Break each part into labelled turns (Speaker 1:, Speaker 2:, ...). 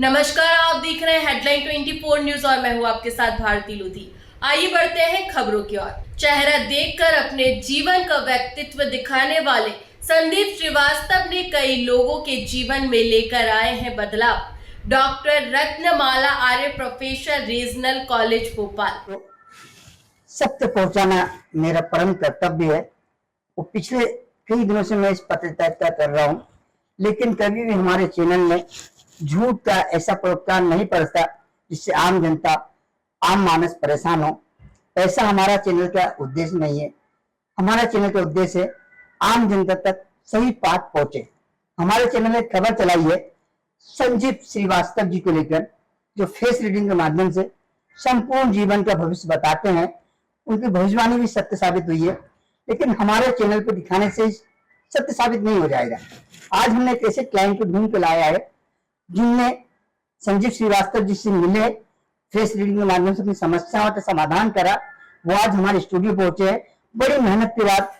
Speaker 1: नमस्कार, आप देख रहे हैं हेडलाइन 24 न्यूज और मैं हूं आपके साथ भारती लुधी। आइए बढ़ते हैं खबरों की ओर। चेहरा देखकर अपने जीवन का व्यक्तित्व दिखाने वाले संदीप श्रीवास्तव ने कई लोगों के जीवन में लेकर आए हैं बदलाव। डॉक्टर रत्नमाला आर्य, प्रोफेसर, रीजनल कॉलेज भोपाल।
Speaker 2: सत्य पहुंचाना मेरा परम कर्तव्य है। वो पिछले कई दिनों से मैं इस पत्रकारिता कर रहा हूँ, लेकिन कभी भी हमारे चैनल में झूठ का ऐसा प्रचार नहीं पड़ता जिससे आम जनता, आम मानस परेशान हो। ऐसा हमारा चैनल का उद्देश्य नहीं है। हमारा चैनल का उद्देश्य है आम जनता तक सही बात पहुंचे। हमारे चैनल में खबर चलाई है संदीप श्रीवास्तव जी को लेकर, जो फेस रीडिंग के माध्यम से संपूर्ण जीवन का भविष्य बताते हैं। उनकी भविष्यवाणी भी सत्य साबित हुई है, लेकिन हमारे चैनल पर दिखाने से सत्य साबित नहीं हो जाएगा। आज हमने एक ऐसे क्लाइंट को ढूंढ के लाया है जिनने संदीप श्रीवास्तव जी से मिले, फेस रीडिंग के माध्यम से अपनी समस्याओं का समाधान करा। वो आज हमारे स्टूडियो पहुंचे हैं। बड़ी मेहनत के बाद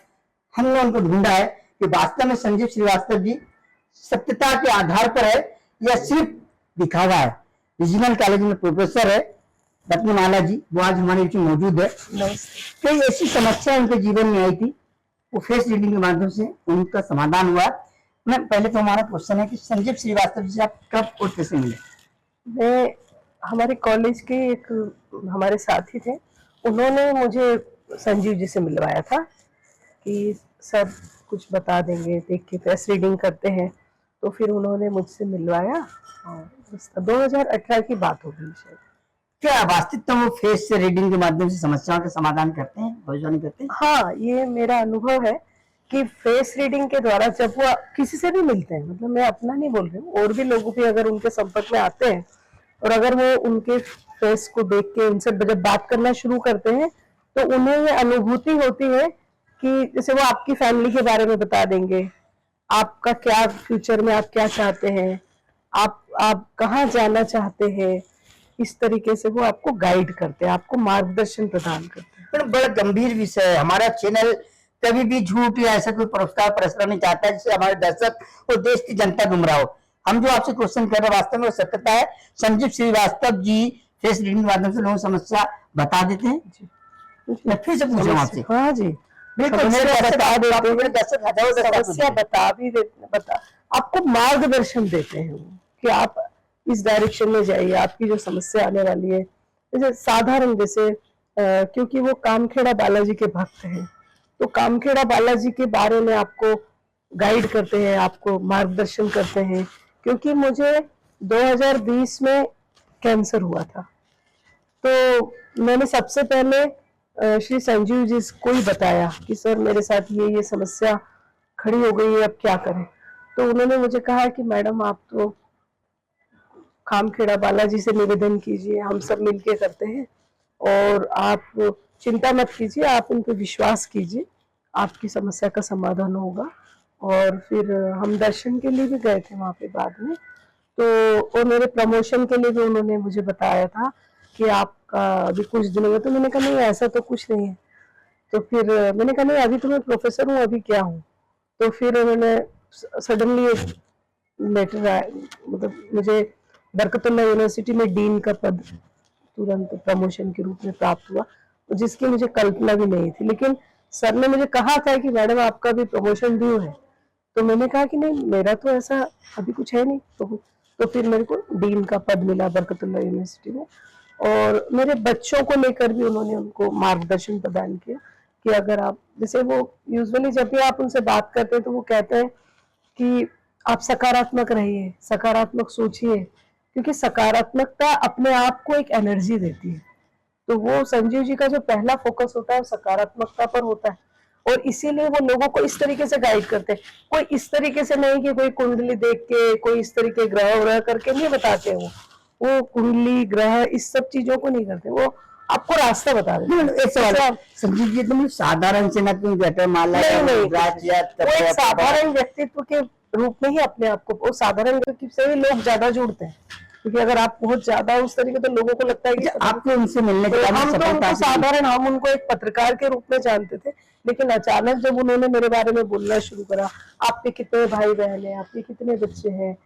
Speaker 2: हमने उनको ढूंढा है कि वास्तव में संदीप श्रीवास्तव जी सत्यता के आधार पर है या सिर्फ दिखावा है। रीजनल कॉलेज में प्रोफेसर है रत्नमाला जी, वो आज हमारे बीच में मौजूद है। कई ऐसी समस्या उनके जीवन में आई थी, वो फेस रीडिंग के माध्यम से उनका समाधान हुआ। मैं पहले तो हमारा क्वेश्चन है कि संदीप श्रीवास्तव जी से आप कब और कैसे मिले?
Speaker 3: मैं हमारे कॉलेज के एक हमारे साथी थे, उन्होंने मुझे संजीव जी से मिलवाया था कि सर कुछ बता देंगे, देख के फेस रीडिंग करते हैं। तो फिर उन्होंने मुझसे मिलवाया और 2018 की बात होगी शायद।
Speaker 2: क्या वास्तविकता वो फेस रीडिंग के माध्यम से समस्याओं का समाधान करते हैं, भविष्यवाणी करते हैं?
Speaker 3: हाँ, ये मेरा अनुभव है कि फेस रीडिंग के द्वारा जब वो किसी से भी मिलते हैं, मतलब मैं अपना नहीं बोल रही हूँ, और भी लोगों भी अगर उनके संपर्क में आते हैं और अगर वो उनके फेस को देख के उनसे जब बात करना शुरू करते हैं तो उन्हें ये अनुभूति होती है कि जैसे वो आपकी फैमिली के बारे में बता देंगे, आपका क्या फ्यूचर में आप क्या चाहते हैं, आप कहाँ जाना चाहते हैं। इस तरीके से वो आपको गाइड करते हैं, आपको मार्गदर्शन प्रदान करते हैं।
Speaker 2: तो बड़ा गंभीर विषय है। हमारा चैनल कभी भी झूठ या ऐसा कोई पुरस्कार प्रसारण नहीं चाहता जिससे हमारे दर्शक और देश की जनता गुमराह हो। हम जो आपसे क्वेश्चन कर रहे हैं वास्तव में सत्यता है। संदीप श्रीवास्तव जी फेस रीडिंग के माध्यम से लोगों समस्या बता देते हैं जी। मैं फिर से पूछ रहा हूँ आपसे।
Speaker 3: हाँ जी, बिल्कुल समस्या बता आपको मार्गदर्शन देते हैं कि आप इस डायरेक्शन में जाइए, आपकी जो समस्या आने वाली है। जैसे साधारण क्योंकि वो कामखेड़ा बालाजी के भक्त हैं, तो कामखेड़ा बालाजी के बारे में आपको गाइड करते हैं, आपको मार्गदर्शन करते हैं। क्योंकि मुझे 2020 में कैंसर हुआ था, तो मैंने सबसे पहले श्री संजीव जी को ही बताया कि सर मेरे साथ ये समस्या खड़ी हो गई है, अब क्या करें। तो उन्होंने मुझे कहा कि मैडम आप तो कामखेड़ा बालाजी से निवेदन कीजिए, हम सब मिलके करते हैं, और आप चिंता मत कीजिए, आप उन पर विश्वास कीजिए, आपकी समस्या का समाधान होगा। और फिर हम दर्शन के लिए भी गए थे वहाँ पे बाद में, तो और मेरे प्रमोशन के लिए भी उन्होंने मुझे बताया था कि आपका अभी कुछ दिनों में। तो मैंने कहा नहीं ऐसा तो कुछ नहीं है। तो फिर मैंने कहा नहीं अभी तो मैं प्रोफेसर हूँ, अभी क्या हूँ। तो फिर उन्होंने सडनली एक लेटर आया, मतलब मुझे बरकतुल्लाह यूनिवर्सिटी में डीन का पद तुरंत प्रमोशन के रूप में प्राप्त हुआ, जिसकी मुझे कल्पना भी नहीं थी। लेकिन सर ने मुझे कहा था कि मैडम आपका भी प्रमोशन ड्यू है। तो मैंने कहा कि नहीं मेरा तो ऐसा अभी कुछ है नहीं। तो फिर मेरे को डीन का पद मिला बरकतुल्लाह यूनिवर्सिटी में। और मेरे बच्चों को लेकर भी उन्होंने उनको मार्गदर्शन प्रदान किया कि अगर आप जैसे वो यूजुअली जब भी आप उनसे बात करते हैं तो वो कहते हैं कि आप सकारात्मक रहिए, सकारात्मक सोचिए, क्योंकि सकारात्मकता अपने आप को एक एनर्जी देती है। तो वो संजीव जी का जो पहला फोकस होता है वो सकारात्मकता पर होता है, और इसीलिए वो लोगों को इस तरीके से गाइड करते हैं। कोई इस तरीके से नहीं कि कोई कुंडली देख के, कोई इस तरीके ग्रह व्रह करके नहीं बताते। वो कुंडली ग्रह इस सब चीजों को नहीं करते, वो आपको रास्ता बता देते हैं।
Speaker 2: एक सवाल, संजीव जी तुम साधारण से ना क्यों जटमाला
Speaker 3: वो साधारण व्यक्तित्व के रूप में ही अपने आप को, वो साधारण व्यक्तित्व से ही लोग ज्यादा जुड़ते हैं। क्योंकि अगर आप बहुत ज्यादा उस तरीके तो लोगों को लगता है कि
Speaker 2: आपको उनसे मिलने के बाद
Speaker 3: हम तो उनको साधारण, हम उनको एक पत्रकार के रूप में जानते थे। लेकिन अचानक जब उन्होंने मेरे बारे में बोलना शुरू करा, आपके कितने भाई बहन हैं, आपके कितने बच्चे हैं,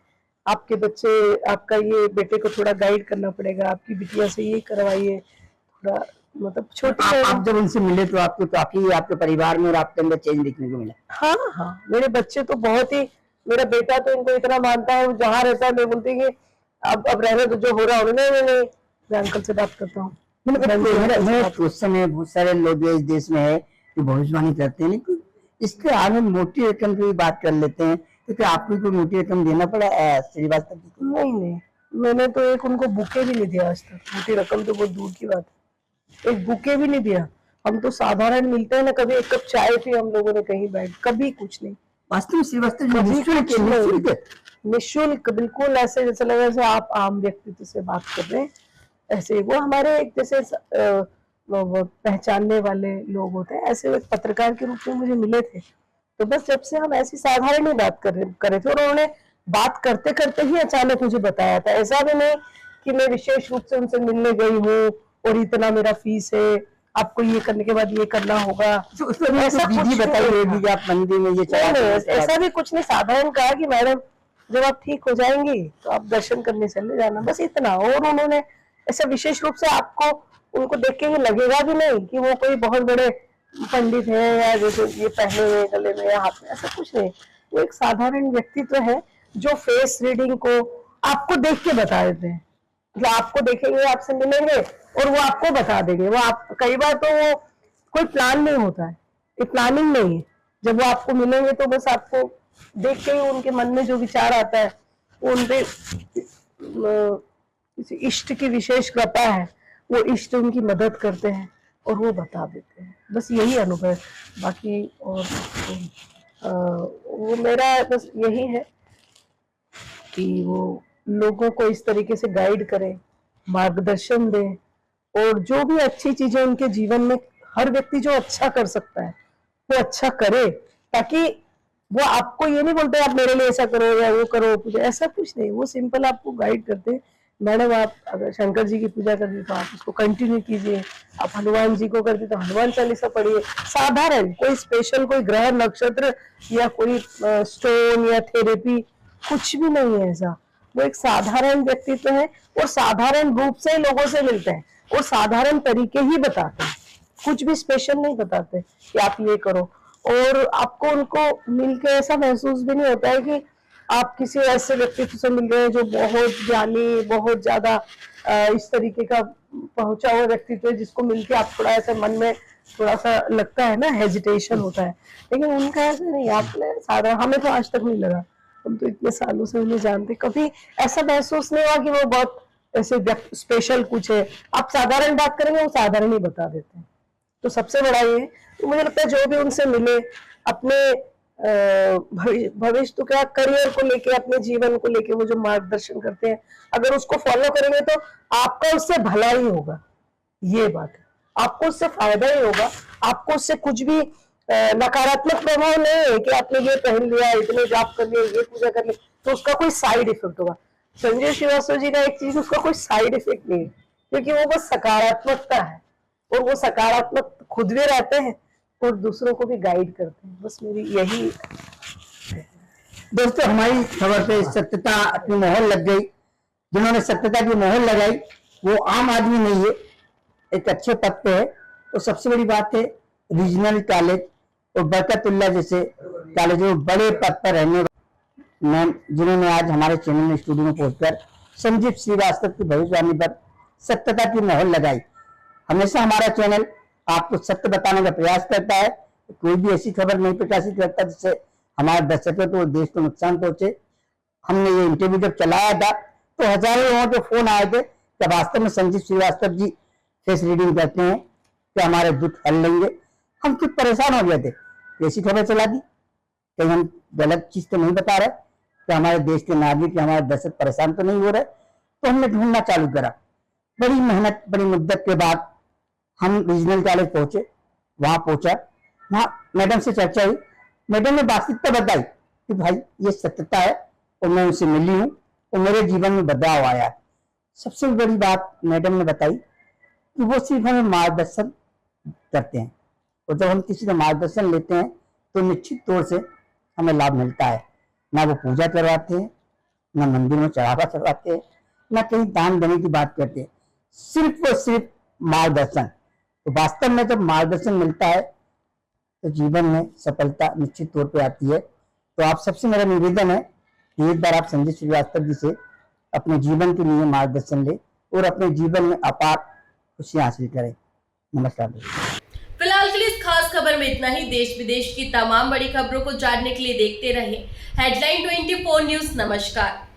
Speaker 3: आपके बच्चे, आपका ये बेटे को थोड़ा गाइड करना पड़ेगा, आपकी बिटिया से ये करवाइए थोड़ा, मतलब छोटे
Speaker 2: आप जब उनसे मिले तो आपको काफी आपके परिवार में और आपके अंदर चेंज देखने को मिला?
Speaker 3: हाँ हाँ, मेरे बच्चे तो बहुत ही, मेरा बेटा तो इनको इतना मानता है, वो जहाँ रहता है मैं बोलती हूँ कि अब रहने तो जो हो रहा हो, नहीं मैं अंकल से बात करता हूँ।
Speaker 2: उस समय बहुत सारे लोग इस देश में है जो भविष्यवाणी करते हैं, लेकिन इसके आगे मोटी रकम की बात कर लेते हैं, तो क्या आपको कोई मोटी रकम देना पड़ा श्रीवास्तव जी को?
Speaker 3: नहीं, मैंने तो एक उनको बुके भी नहीं दिया आज तक, मोटी रकम तो बहुत दूर की बात है, एक बुके भी नहीं दिया। हम तो साधारण मिलते हैं ना, कभी एक कप चाय पी हम लोगों ने कहीं बैठ, कभी कुछ नहीं।
Speaker 2: वास्तव में श्रीवास्तव जी
Speaker 3: निःशुल्क, बिल्कुल ऐसे जैसे लगा जैसे आप आम व्यक्ति से बात कर रहे हैं, ऐसे वो हमारे एक जैसे वो पहचानने वाले लोग होते हैं, ऐसे एक पत्रकार के रूप में मुझे मिले थे। तो बस जब से हम ऐसी साधारण ही बात कर रहे थे, और उन्होंने बात करते करते ही अचानक मुझे बताया था, ऐसा भी नहीं कि मैं विशेष रूप से उनसे मिलने गई हूँ और इतना मेरा फीस है, आपको ये करने के बाद ये करना होगा,
Speaker 2: ऐसा कुछ बताइए आप मंदिर में ये
Speaker 3: ऐसा भी कुछ नहीं। साधारण कहा कि मैडम जब आप ठीक हो जाएंगी तो आप दर्शन करने चले जाना, बस इतना। और उन्होंने ऐसा विशेष रूप से आपको उनको देख के लगेगा भी नहीं कि वो कोई बहुत बड़े पंडित है या जैसे ये पहने हुए गले में या हाथ में, ऐसा कुछ नहीं। वो एक साधारण व्यक्तित्व है जो फेस रीडिंग को आपको देख के बता देते हैं, मतलब आपको देखेंगे, आपसे मिलेंगे और वो आपको बता देंगे। वो आप कई बार तो वो कोई प्लान नहीं होता है, ये प्लानिंग नहीं है, जब वो आपको मिलेंगे तो बस आपको देख के ही उनके मन में जो विचार आता है वो उनपे इष्ट की विशेष कृपा है, वो इष्ट उनकी मदद करते हैं और वो बता देते हैं, बस यही अनुभव है। बाकी और वो मेरा बस यही है कि वो लोगों को इस तरीके से गाइड करें, मार्गदर्शन दें, और जो भी अच्छी चीजें उनके जीवन में, हर व्यक्ति जो अच्छा कर सकता है वो अच्छा करे, ताकि वो आपको ये नहीं बोलते आप मेरे लिए ऐसा करो या वो करो, कुछ ऐसा कुछ नहीं। वो सिंपल आपको गाइड करते हैं, मैडम आप अगर शंकर जी की पूजा करते तो आप उसको कंटिन्यू कीजिए, आप हनुमान जी को करते तो हनुमान चालीसा पढ़िए। साधारण, कोई स्पेशल कोई ग्रह नक्षत्र या कोई स्टोन या थेरेपी कुछ भी नहीं है ऐसा। वो एक साधारण व्यक्तित्व है और साधारण रूप से लोगों से मिलते हैं और साधारण तरीके ही बताते हैं, कुछ भी स्पेशल नहीं बताते कि आप ये करो। और आपको उनको मिलकर ऐसा महसूस भी नहीं होता है कि आप किसी ऐसे व्यक्तित्व से मिल रहे हैं जो बहुत ज्ञानी, बहुत ज्यादा इस तरीके का पहुंचा हुआ व्यक्तित्व है, जिसको मिलके आप थोड़ा ऐसा मन में थोड़ा सा लगता है ना, हेजिटेशन होता है। लेकिन उनका ऐसा नहीं, आपने सारा, हमें तो आज तक नहीं लगा, हम तो इतने सालों से उन्हें जानते, कभी ऐसा महसूस नहीं हुआ कि वो बहुत ऐसे स्पेशल कुछ है। आप साधारण बात करेंगे वो साधारण ही बता देते हैं। तो सबसे बड़ा ये, तो मुझे लगता है जो भी उनसे मिले, अपने भविष्य तो क्या, करियर को लेके, अपने जीवन को लेके वो जो मार्गदर्शन करते हैं, अगर उसको फॉलो करेंगे तो आपका उससे भला ही होगा, ये बात है। आपको उससे फायदा ही होगा, आपको उससे कुछ भी नकारात्मक प्रभाव नहीं है कि आपने ये पहन लिया, इतने जाप कर लिए, ये पूजा कर ली तो उसका कोई साइड इफेक्ट होगा। संजय श्रीवास्तव जी का एक चीज, उसका कोई साइड इफेक्ट नहीं है, क्योंकि वो बस सकारात्मकता है और वो सकारात्मक खुद भी रहते हैं और दूसरों को भी गाइड करते हैं। बस मेरी यही।
Speaker 2: दोस्तों, हमारी खबर पे सत्यता अपनी मोहर लग गई। जिन्होंने सत्यता की मोहर लगाई वो आम आदमी नहीं है, एक अच्छे पद पे है। और सबसे बड़ी बात है, रीजनल कॉलेज और बरकतुल्लाह जैसे कॉलेजों में बड़े पद पर रहने मैम, जिन्होंने आज हमारे चैनल में स्टूडियो में पहुंचकर संजीव श्रीवास्तव की भविष्यवाणी पर सत्यता की मोहर लगाई। हमेशा हमारा चैनल आपको सत्य बताने का प्रयास करता है, कोई भी ऐसी खबर नहीं प्रकाशित करता जिससे हमारे दर्शकों को, देश को नुकसान पहुंचे। हमने ये इंटरव्यू जब चलाया था तो हजारों लोगों के फोन आए थे कि वास्तव में संजीव श्रीवास्तव जी फेस रीडिंग करते हैं, कि हमारे दुख हल लेंगे। हम खुद परेशान हो गए थे, ऐसी खबर चला दी, कहीं हम गलत चीज तो नहीं बता रहे, कि हमारे देश के नागरिक, हमारे दर्शक परेशान तो नहीं हो रहे। तो हमने ढूंढना चालू करा, बड़ी मेहनत, बड़ी मुद्दत के बाद हम रीजनल कॉलेज पहुंचे। वहां पहुंचा, वहां मैडम से चर्चा हुई। मैडम ने वास्तविकता बताई कि भाई ये सत्यता है और मैं उनसे मिली हूँ और मेरे जीवन में बदलाव आया। सबसे बड़ी बात मैडम ने बताई कि वो सिर्फ हमें मार्गदर्शन करते हैं, और जब हम किसी का मार्गदर्शन लेते हैं तो निश्चित तौर से हमें लाभ मिलता है। ना वो पूजा करवाते हैं, न मंदिर में चढ़ावा चढ़ाते हैं, न कहीं दान देने की बात करते हैं, सिर्फ और सिर्फ मार्गदर्शन। तो वास्तव में जब मार्गदर्शन मिलता है तो जीवन में सफलता निश्चित तौर पे आती है। तो आप सबसे मेरा निवेदन है कि एक बार आप संदीप श्रीवास्तव जी से अपने जीवन के लिए मार्गदर्शन ले और अपने जीवन में अपार खुशियां हासिल करें। नमस्कार।
Speaker 1: फिलहाल के लिए इस खास खबर में इतना ही। देश विदेश की तमाम बड़ी खबरों को जानने के लिए देखते रहे हेडलाइन 24 न्यूज। नमस्कार।